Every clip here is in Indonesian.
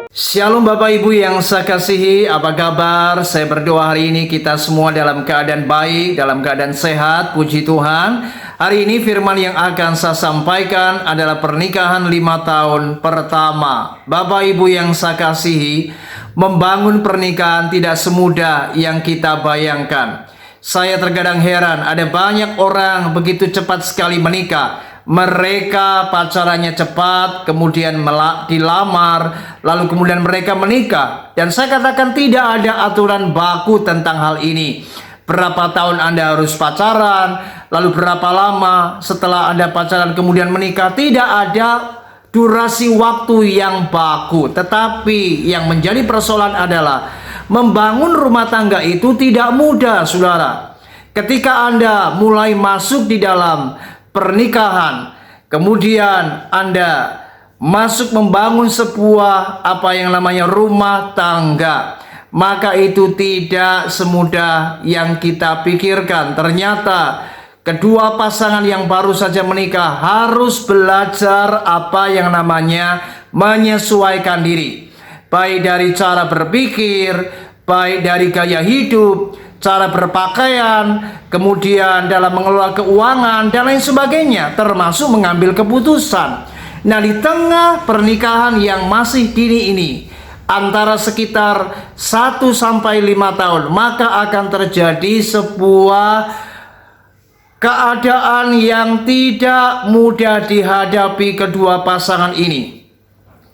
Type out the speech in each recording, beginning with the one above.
Shalom Bapak Ibu yang saya kasihi, apa kabar? Saya berdoa hari ini kita semua dalam keadaan baik, dalam keadaan sehat, puji Tuhan. Hari ini firman yang akan saya sampaikan adalah pernikahan 5 tahun pertama. Bapak Ibu yang saya kasihi, membangun pernikahan tidak semudah yang kita bayangkan. Saya terkadang heran, ada banyak orang begitu cepat sekali menikah. Mereka pacarannya cepat, kemudian dilamar, lalu kemudian mereka menikah. Dan saya katakan tidak ada aturan baku tentang hal ini. Berapa tahun Anda harus pacaran, lalu berapa lama setelah Anda pacaran kemudian menikah. Tidak ada durasi waktu yang baku. Tetapi yang menjadi persoalan adalah membangun rumah tangga itu tidak mudah, saudara. Ketika Anda mulai masuk di dalam pernikahan, kemudian Anda masuk membangun sebuah apa yang namanya rumah tangga, maka itu tidak semudah yang kita pikirkan. Ternyata kedua pasangan yang baru saja menikah harus belajar apa yang namanya menyesuaikan diri, baik dari cara berpikir, baik dari gaya hidup, cara berpakaian, kemudian dalam mengelola keuangan dan lain sebagainya, termasuk mengambil keputusan. Nah, di tengah pernikahan yang masih dini ini, antara sekitar 1 sampai 5 tahun, maka akan terjadi sebuah keadaan yang tidak mudah dihadapi kedua pasangan ini.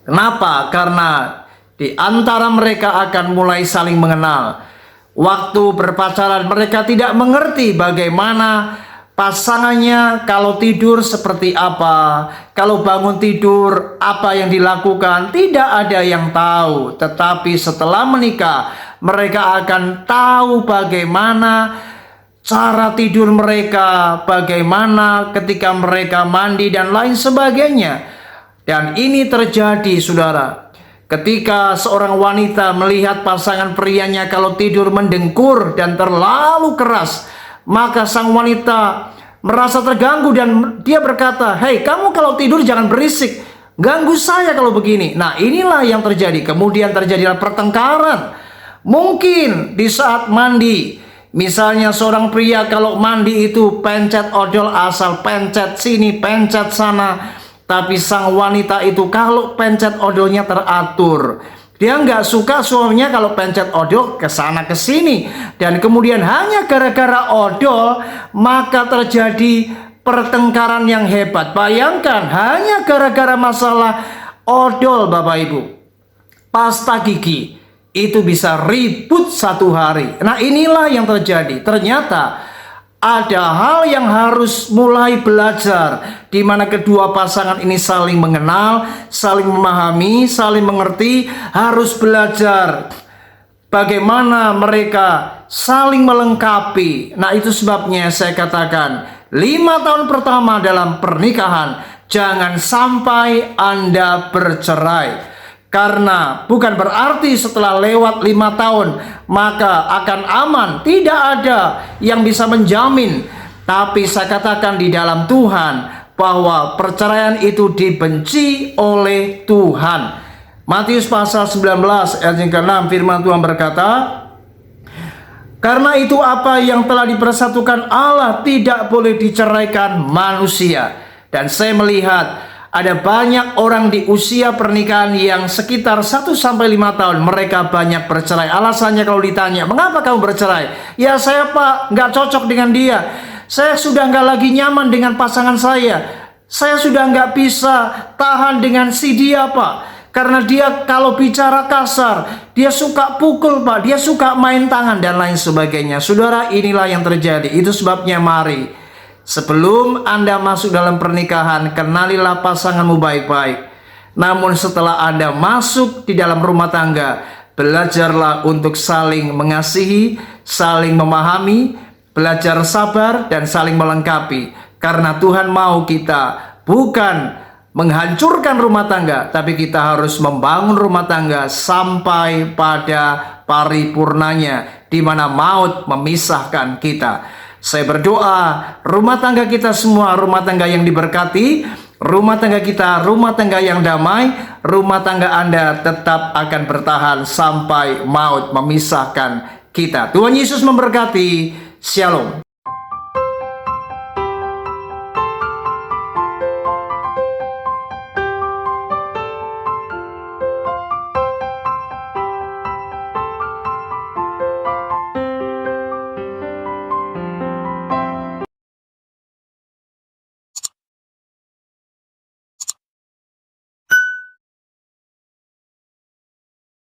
Kenapa? Karena di antara mereka akan mulai saling mengenal. Waktu berpacaran mereka tidak mengerti bagaimana pasangannya kalau tidur seperti apa, kalau bangun tidur apa yang dilakukan, tidak ada yang tahu. Tetapi setelah menikah mereka akan tahu bagaimana cara tidur mereka, bagaimana ketika mereka mandi dan lain sebagainya. Dan ini terjadi, saudara, ketika seorang wanita melihat pasangan prianya kalau tidur mendengkur dan terlalu keras, maka sang wanita merasa terganggu dan dia berkata, "Hei, kamu kalau tidur jangan berisik, ganggu saya kalau begini." Nah, inilah yang terjadi. Kemudian terjadilah pertengkaran. Mungkin di saat mandi, misalnya seorang pria kalau mandi itu pencet odol asal pencet sini, pencet sana. Tapi sang wanita itu kalau pencet odolnya teratur. Dia nggak suka suaminya kalau pencet odol ke sana ke sini. Dan kemudian hanya gara-gara odol maka terjadi pertengkaran yang hebat. Bayangkan hanya gara-gara masalah odol, Bapak Ibu, pasta gigi itu bisa ribut 1 hari. Nah, inilah yang terjadi. Ternyata ada hal yang harus mulai belajar, di mana kedua pasangan ini saling mengenal, saling memahami, saling mengerti, harus belajar bagaimana mereka saling melengkapi. Nah, itu sebabnya saya katakan 5 tahun pertama dalam pernikahan jangan sampai Anda bercerai. Karena bukan berarti setelah lewat 5 tahun maka akan aman. Tidak ada yang bisa menjamin. Tapi saya katakan di dalam Tuhan bahwa perceraian itu dibenci oleh Tuhan. Matius pasal 19 ayat yang ke-6 firman Tuhan berkata, "Karena itu apa yang telah dipersatukan Allah tidak boleh diceraikan manusia." Dan saya melihat ada banyak orang di usia pernikahan yang sekitar 1 sampai 5 tahun mereka banyak bercerai. Alasannya kalau ditanya, "Mengapa kamu bercerai?" "Ya saya, Pak, nggak cocok dengan dia. Saya sudah nggak lagi nyaman dengan pasangan saya. Saya sudah nggak bisa tahan dengan si dia, Pak. Karena dia kalau bicara kasar, dia suka pukul, Pak. Dia suka main tangan dan lain sebagainya." Saudara, inilah yang terjadi. Itu sebabnya mari, sebelum Anda masuk dalam pernikahan, kenalilah pasanganmu baik-baik. Namun setelah Anda masuk di dalam rumah tangga, belajarlah untuk saling mengasihi, saling memahami, belajar sabar dan saling melengkapi. Karena Tuhan mau kita bukan menghancurkan rumah tangga, tapi kita harus membangun rumah tangga sampai pada paripurnanya, di mana maut memisahkan kita. Saya berdoa rumah tangga kita semua rumah tangga yang diberkati, rumah tangga kita, rumah tangga yang damai, rumah tangga Anda tetap akan bertahan sampai maut memisahkan kita. Tuhan Yesus memberkati. Shalom.